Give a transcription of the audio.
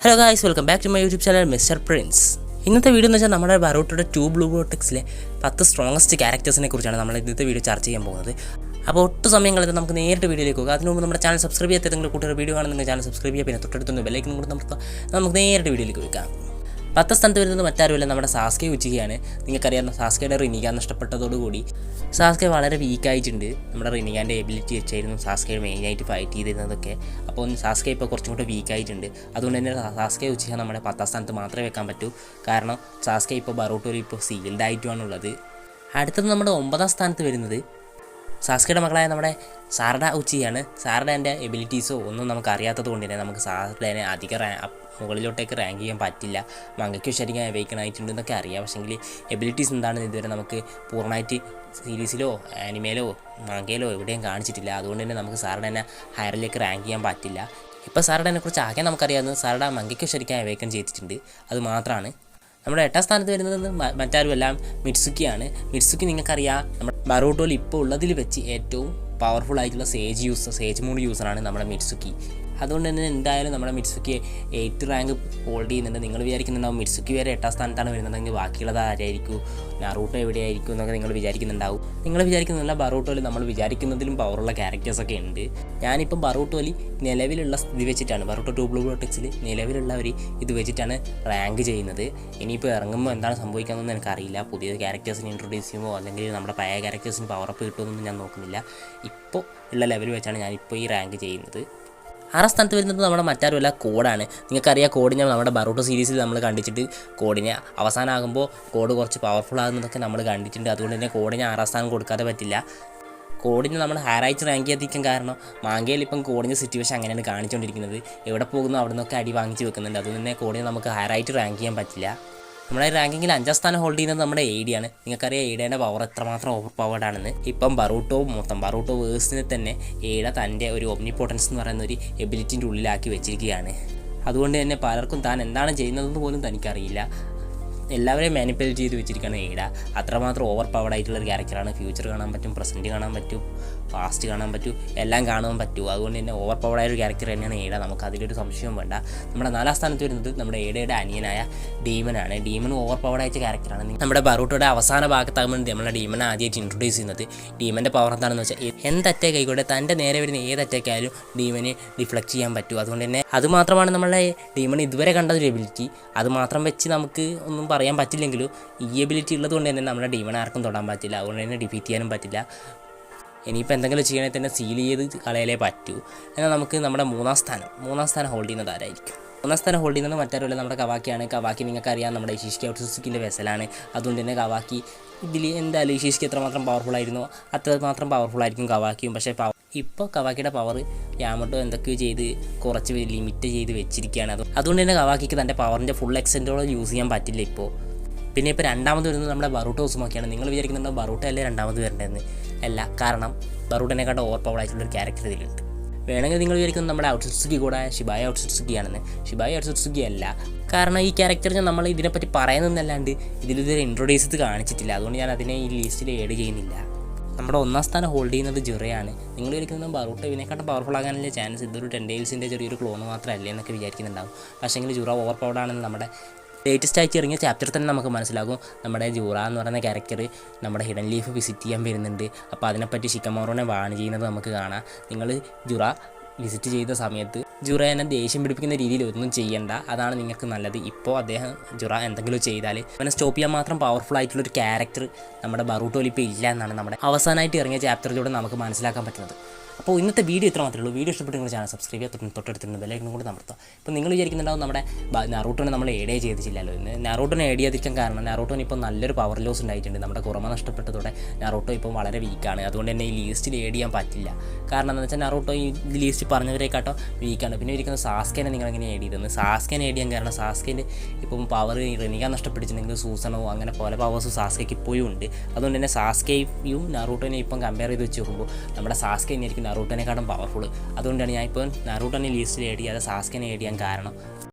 Hello guys, welcome back to my YouTube channel mister Prince. ഇന്നത്തെ video എന്ന് വെച്ചാൽ നമ്മുടെ ബറൂട്ടോയുടെ 2 ബ്ലൂ വോർട്ടെക്സിലെ 10 സ്ട്രോങ്ങസ്റ്റ് ക്യാരക്ടേഴ്സിനെ കുറിച്ചാണ് നമ്മൾ ഇന്നത്തെ വീഡിയോ ചർച്ച ചെയ്യാൻ പോകുന്നത്. അപ്പോൾ ഒട്ടും സമയം കളയാതെ നമുക്ക് നേരിട്ട് വീഡിയോയിലേക്ക് പോകുക. അതിന് മുമ്പ് നമ്മുടെ ചാനൽ സബ്സ്ക്രൈബ് ചെയ്യാത്ത നിങ്ങൾ കൂട്ടുകാർ വീഡിയോ കാണുന്ന ചാനൽ സബ്സ്ക്രൈബ് ചെയ്യുക, പിന്നെ തൊട്ടടുത്തൊന്ന് ബെല്ലൈക്കൻ കൂടി നമുക്ക് നേരിട്ട് വീഡിയോയിലേക്ക് വെക്കാം. 10 സ്ഥാനത്ത് വരുന്നത് മറ്റാരുമല്ല, നമ്മുടെ സാസ്കെ ഉച്ചയ്ക്കാണ്. നിങ്ങൾക്കറിയാവുന്ന സാസ്കയുടെ റിനിഗാൻ നഷ്ടപ്പെട്ടതോടുകൂടി സാസ്കെ വളരെ വീക്കായിട്ടുണ്ട്. നമ്മുടെ റിനിഗാൻ്റെ എബിലിറ്റി വെച്ചായിരുന്നു സാസ്കെ മെയിനായിട്ട് ഫൈറ്റ് ചെയ്തിരുന്നതൊക്കെ. അപ്പോൾ സാസ്കെ ഇപ്പോൾ കുറച്ചും കൂടെ വീക്കായിട്ടുണ്ട്. അതുകൊണ്ട് തന്നെ സാസ്കെ ഉച്ചയ്ക്ക് നമ്മുടെ 10ാം സ്ഥാനത്ത് മാത്രമേ വെക്കാൻ പറ്റൂ. കാരണം സാസ്കെ ഇപ്പോൾ ബറൂട്ടോയിൽ ഇപ്പോൾ സീൽഡ് ആയിട്ടുമാണുള്ളത്. അടുത്തത് നമ്മുടെ 9ാം സ്ഥാനത്ത് വരുന്നത് സാസ്കയുടെ മകളായ നമ്മുടെ സാരഡ ഉച്ചിയാണ്. സാരഡേൻ്റെ എബിലിറ്റീസോ ഒന്നും നമുക്ക് അറിയാത്തത് കൊണ്ട് തന്നെ നമുക്ക് സാരഡേനെ അധികം മുകളിലോട്ടേക്ക് റാങ്ക് ചെയ്യാൻ പറ്റില്ല. മങ്കയ്ക്ക് ശരിക്കും അവേക്കണായിട്ടുണ്ടെന്നൊക്കെ അറിയാം, പക്ഷേങ്കിൽ എബിലിറ്റീസ് എന്താണെന്ന് ഇതുവരെ നമുക്ക് പൂർണ്ണമായിട്ട് സീരീസിലോ ആനിമയിലോ മങ്കയിലോ എവിടെയും കാണിച്ചിട്ടില്ല. അതുകൊണ്ട് തന്നെ നമുക്ക് സാരഡേനെ ഹയറിലേക്ക് റാങ്ക് ചെയ്യാൻ പറ്റില്ല. ഇപ്പോൾ സാരഡേനെ കുറിച്ച് ആകെ നമുക്കറിയാവുന്നത് സാരഡ മങ്കയ്ക്ക് ശരിക്കും അവേക്കൺ ചെയ്തിട്ടുണ്ട്, അത് മാത്രമാണ്. നമ്മുടെ 8ാം സ്ഥാനത്ത് വരുന്നത് മറ്റാരുമല്ല, മിറ്റ്സുക്കിയാണ്. മിറ്റ്സുക്കി നിങ്ങൾക്കറിയാം, നമ്മുടെ ബറൂട്ടോയിൽ ഇപ്പോൾ ഉള്ളതിൽ വെച്ച് ഏറ്റവും പവർഫുൾ ആയിട്ടുള്ള സേജ് മൂഡ് യൂസറാണ് നമ്മുടെ മിറ്റ്സുക്കി. അതുകൊണ്ട് തന്നെ എന്തായാലും നമ്മുടെ മിറ്റ്സുക്കി 8th റാങ്ക് ഹോൾഡ് ചെയ്യുന്നുണ്ട്. നിങ്ങൾ വിചാരിക്കുന്നുണ്ടാവും മിറ്റ്സുക്കി വരെ 8ാം സ്ഥാനത്താണ് വരുന്നതെങ്കിൽ ബാക്കിയുള്ളത് ആരായിരിക്കും, നറൂട്ടോ എവിടെയായിരിക്കും എന്നൊക്കെ നിങ്ങൾ വിചാരിക്കുന്നുണ്ടാവും. നിങ്ങൾ വിചാരിക്കുന്നില്ല, ബറൂട്ടോയിൽ നമ്മൾ വിചാരിക്കുന്നതിലും പവറുള്ള ക്യാരക്ടേഴ്സൊക്കെ ഉണ്ട്. ഞാനിപ്പം ബറൂട്ടോയിൽ നിലവിലുള്ള ഇത് വെച്ചിട്ടാണ്, ബറൂട്ടോ 2 ബ്ലൂ വോർട്ടെക്സിൽ നിലവിലുള്ളവർ ഇത് വെച്ചിട്ടാണ് റാങ്ക് ചെയ്യുന്നത്. ഇനിയിപ്പോൾ ഇറങ്ങുമ്പോൾ എന്താണ് സംഭവിക്കാമെന്നൊന്നും എനിക്കറിയില്ല. പുതിയ ക്യാരക്ടേഴ്സിന് ഇൻട്രൊഡ്യൂസ് ചെയ്യുമ്പോൾ അല്ലെങ്കിൽ നമ്മുടെ പഴയ ക്യാരക്ടേഴ്സിന് പവറപ്പ് കിട്ടുമെന്നൊന്നും ഞാൻ നോക്കുന്നില്ല. ഇപ്പോൾ ഉള്ള ലെവൽ വെച്ചാണ് ഞാനിപ്പോൾ ഈ റാങ്ക് ചെയ്യുന്നത്. 6ാം സ്ഥാനത്ത് വരുന്നത് നമ്മുടെ മറ്റാരുമല്ല, കോഡാണ്. നിങ്ങൾക്കറിയാം, കോഡിനെ നമ്മുടെ ബറൂട്ടോ സീരീസിൽ നമ്മൾ കണ്ടിട്ട് കോഡിനെ അവസാനമാകുമ്പോൾ കോഡ് കുറച്ച് പവർഫുൾ ആകുന്നതൊക്കെ നമ്മൾ കണ്ടിട്ടുണ്ട്. അതുകൊണ്ട് തന്നെ കോഡിനെ 6ാം സ്ഥാനം കൊടുക്കാതെ പറ്റില്ല. കോഡിനെ നമ്മൾ ഹയറായിട്ട് റാങ്ക് ചെയ്യാതിരിക്കാൻ കാരണം മാങ്കയിൽ ഇപ്പം കോഡിൻ്റെ സിറ്റുവേഷൻ അങ്ങനെയാണ് കാണിച്ചുകൊണ്ടിരിക്കുന്നത്. എവിടെ പോകുന്നു അവിടെ നിന്നൊക്കെ അടി വാങ്ങിച്ച് വെക്കുന്നുണ്ട്. അതുകൊണ്ട് തന്നെ കോഡിനെ നമുക്ക് ഹയറായിട്ട് റാങ്ക് ചെയ്യാൻ പറ്റില്ല. നമ്മുടെ റാങ്കിങ്ങിൽ 5ാം സ്ഥാനം ഹോൾഡ് ചെയ്യുന്നത് നമ്മുടെ എയ്ഡിയാണ്. നിങ്ങൾക്കറിയാം എയ്ഡേൻ്റെ പവർ എത്രമാത്രം ഓവർ പവർഡ് ആണെന്ന്. ഇപ്പം ബറൂട്ടോ വേഴ്സിനെ തന്നെ എയ്ഡ തൻ്റെ ഒരു ഒമ്നിപോട്ടൻസ് എന്ന് പറയുന്ന ഒരു എബിലിറ്റിൻ്റെ ഉള്ളിലാക്കി വെച്ചിരിക്കുകയാണ്. അതുകൊണ്ട് തന്നെ പലർക്കും താൻ എന്താണ് ചെയ്യുന്നതെന്ന് പോലും തനിക്കറിയില്ല. എല്ലാവരെയും മാനിപ്പുലേറ്റ് ചെയ്ത് വെച്ചിരിക്കുകയാണ് എയ്ഡ. അത്രമാത്രം ഓവർ പവർഡ് ആയിട്ടുള്ളൊരു ക്യാരക്ടറാണ്. ഫ്യൂച്ചർ കാണാൻ പറ്റും, പ്രസൻറ്റ് കാണാൻ പറ്റും, പാസ്റ്റ് കാണാൻ പറ്റും, എല്ലാം കാണാൻ പറ്റും. അതുകൊണ്ട് തന്നെ ഓവർ പവർഡ് ആയൊരു ക്യാരക്ടർ തന്നെയാണ് എയ്ഡ. നമുക്ക് അതിലൊരു സംശയവും വേണ്ട. നമ്മുടെ 4ാം സ്ഥാനത്ത് വരുന്നത് നമ്മുടെ എയ്ഡയുടെ അനിയനായ ഡീമനാണ്. ഡീമൻ ഓവർ പവർഡ് ആയ ക്യാരക്ടറാണ്. നമ്മുടെ ബറൂട്ടോയുടെ അവസാന ഭാഗത്താകുമ്പോൾ നമ്മളെ ഡീമനെ ആദ്യമായിട്ട് ഇൻട്രൊഡ്യൂസ് ചെയ്യുന്നത്. ഡീമൻ്റെ പവർ എന്താണെന്ന് വെച്ചാൽ എന്തറ്റേക്ക് ആയിക്കോട്ടെ, തൻ്റെ നേരെ വരുന്ന ഏത് അറ്റാക്കായാലും ഡീമന് ഡിഫ്ലക്റ്റ് ചെയ്യാൻ പറ്റും. അതുകൊണ്ട് തന്നെ അതുമാത്രമാണ് നമ്മളെ ഡീമൺ ഇതുവരെ കണ്ടതൊരു എബിലിറ്റി. അതുമാത്രം വെച്ച് നമുക്ക് ഒന്നും പറയാൻ പറ്റില്ലെങ്കിലും ഈ എബിലിറ്റി ഉള്ളത് കൊണ്ട് തന്നെ നമ്മുടെ ഡീമൺ ആർക്കും തൊടാൻ പറ്റില്ല. അതുകൊണ്ട് തന്നെ ഡിഫീറ്റ് ചെയ്യാനും പറ്റില്ല. ഇനിയിപ്പോൾ എന്തെങ്കിലും ചെയ്യണമെങ്കിൽ തന്നെ സീൽ ചെയ്ത് കളയാലേ പറ്റൂ. എന്നാൽ നമുക്ക് നമ്മുടെ 3ാം സ്ഥാനം ഹോൾഡ് ചെയ്യുന്നത് ആരായിരിക്കും? 3ാം സ്ഥാനം ഹോൾഡ് ചെയ്യുന്നത് മറ്റാരുമല്ല, നമ്മുടെ കവാക്കിയാണ്. കവാക്കി നിങ്ങൾക്കറിയാം, നമ്മുടെ ഇഷിഷ്കി ഔട്ട്സുക്കിൻ്റെ വെസലാണ്. അതുകൊണ്ട് തന്നെ കവാക്കി ഇതിൽ എന്തായാലും ഇഷിഷ്കി എത്രമാത്രം പവർഫുൾ ആയിരുന്നോ അത്രമാത്രം പവർഫുൾ ആയിരിക്കും കവാക്കിയും. പക്ഷേ ഇപ്പോൾ കവാക്കിയുടെ പവർ യാമട്ടോ എന്തൊക്കെയോ ചെയ്ത് കുറച്ച് ലിമിറ്റ് ചെയ്ത് വെച്ചിരിക്കുകയാണ്. അതുകൊണ്ട് തന്നെ കവാക്കിക്ക് തൻ്റെ പവറിൻ്റെ ഫുൾ എക്സ്റ്റൻറ്റോളം യൂസ് ചെയ്യാൻ പറ്റില്ല ഇപ്പോൾ. പിന്നെ ഇപ്പോൾ 2ാമത് വരുന്നത് നമ്മുടെ ബറൂട്ടോ ഉസുമാക്കിയാണ്. നിങ്ങൾ വിചാരിക്കുന്നുണ്ടോ ബറൂട്ടോ അല്ലേ 2ാമത് വരേണ്ടതെന്ന്? അല്ല, കാരണം ബറൂട്ടോനെക്കാട്ട് ഓവർ പവർ ആയിട്ടുള്ളൊരു ക്യാരക്ടർ ഇതിലുണ്ട്. വേണമെങ്കിൽ നിങ്ങൾ വിചാരിക്കുന്നത് നമ്മുടെ ഔട്ട്സുക്കി കൂടെ ഷിബായ ഔട്ട്സുക്കിയാണെന്ന്. ഷിബായ ഔട്ട്സുക്കി അല്ല, കാരണം ഈ ക്യാരക്ടറിന് നമ്മൾ ഇതിനെപ്പറ്റി പറയുന്നതല്ലാണ്ട് ഇതിലിതുവരെ ഇൻട്രൊഡ്യൂസ് ചെയ്ത് കാണിച്ചിട്ടില്ല. അതുകൊണ്ട് ഞാൻ അതിനെ ഈ ലിസ്റ്റിൽ ആഡ് ചെയ്യുന്നില്ല. നമ്മുടെ 1ാം സ്ഥാനം ഹോൾഡ് ചെയ്യുന്നത് ജുറയാണ്. നിങ്ങൾ വിചാരിക്കുന്നത് ബറൂട്ടോ ഇതിനെക്കാട്ടും പവർഫുൾ ആകാനുള്ള ചാൻസ് ഇതൊരു 10 ടൈൽസിൻ്റെ ചെറിയൊരു ക്ലോൺ മാത്രമല്ലേ എന്നൊക്കെ വിചാരിക്കുന്നുണ്ടാവും. പക്ഷേങ്കിൽ ജുറ ഓവർ പവർഡ് ആണെന്ന് നമ്മുടെ ലേറ്റസ്റ്റ് ആയിട്ട് ഇറങ്ങിയ ചാപ്റ്റർ തന്നെ നമുക്ക് മനസ്സിലാകും. നമ്മുടെ ജൂറ എന്ന് പറയുന്ന ക്യാരക്ടർ നമ്മുടെ ഹിഡൻ ലീഫ് വിസിറ്റ് ചെയ്യാൻ വരുന്നുണ്ട്. അപ്പോൾ അതിനെപ്പറ്റി ഷിക്കമോറോനെ വാൺ ചെയ്യുന്നത് നമുക്ക് കാണാം. നിങ്ങൾ ജുറ വിസിറ്റ് ചെയ്ത സമയത്ത് ജുറ എന്നെ ദേഷ്യം പിടിപ്പിക്കുന്ന രീതിയിൽ ഒന്നും ചെയ്യേണ്ട, അതാണ് നിങ്ങൾക്ക് നല്ലത്. ഇപ്പോൾ ജുറ എന്തെങ്കിലും ചെയ്താൽ അവനെ സ്റ്റോപ്പ് ചെയ്യാൻ മാത്രം പവർഫുൾ ആയിട്ടുള്ളൊരു ക്യാരക്ടർ നമ്മുടെ ബറൂട്ടോയിൽ ഇപ്പോൾ ഇല്ല എന്നാണ് നമ്മുടെ അവസാനമായിട്ട് ഇറങ്ങിയ ചാപ്റ്ററിലൂടെ നമുക്ക് മനസ്സിലാക്കാൻ പറ്റുന്നത്. അപ്പോൾ ഇന്നത്തെ വീഡിയോ ഇത്ര മാത്രമേ ഉള്ളൂ. വീഡിയോ ഇഷ്ടപ്പെട്ട നിങ്ങൾ ചാനൽ സബ്സ്ക്രൈബ് ചെയ്യാൻ തൊട്ടടുത്തുണ്ട് ബെല്ലൈക്കൺ കൂടി അമർത്തുക. ഇപ്പോൾ നിങ്ങൾ വിചാരിക്കുന്നുണ്ടാവും നമ്മുടെ നറൂട്ടോനെ നമ്മൾ ഏഡ് ചെയ്തിട്ടില്ലല്ലോ എന്ന്. നറൂട്ടോനെ ഏഡ് ചെയ്യാതിരിക്കാൻ കാരണം നറൂട്ടോന് ഇപ്പോൾ നല്ലൊരു പവർ ലോസ് ഉണ്ടായിട്ടുണ്ട്. നമ്മുടെ കുറമ നഷ്ടപ്പെട്ടതോടെ നറൂട്ടോ ഇപ്പോൾ വളരെ വീക്കാണ്. അതുകൊണ്ട് തന്നെ ഈ ലിസ്റ്റിൽ ഏഡ് ചെയ്യാൻ പറ്റില്ല. കാരണം എന്താണെന്ന് വെച്ചാൽ നറൂട്ടോ ഈ ലിസ്റ്റ് പറഞ്ഞവരെക്കാട്ടോ വീക്കാണ്. പിന്നെ ഇരിക്കുന്ന സാസ്കേനെ നിങ്ങളെങ്ങനെ ഏഡ് ചെയ്തെന്ന്? സാസ്കേനെ ഏഡ് ചെയ്യാൻ കാരണം സാസ്കേൻ്റെ ഇപ്പം പവർ റിനിഗ നഷ്ടപ്പെട്ടിട്ടുണ്ടെങ്കിൽ സൂസണോ അങ്ങനെ പല പവേഴ്സും സാസ്കയ്ക്ക് ഇപ്പോഴും ഉണ്ട്. അതുകൊണ്ട് തന്നെ സാസ്കയും നറൂട്ടോനെ ഇപ്പം കമ്പയർ ചെയ്ത് വെച്ച് നോക്കുമ്പോൾ നമ്മുടെ സാസ്കെ തന്നെയായിരിക്കും നറൂട്ടോനെക്കാളും പവർഫുൾ. അതുകൊണ്ടാണ് ഞാൻ ഇപ്പോൾ നറൂട്ടോനെ ലിസ്റ്റിൽ ഏഡ് ചെയ്യാതെ സാസ്കേനെ ഏഡ് ചെയ്യാൻ കാരണം.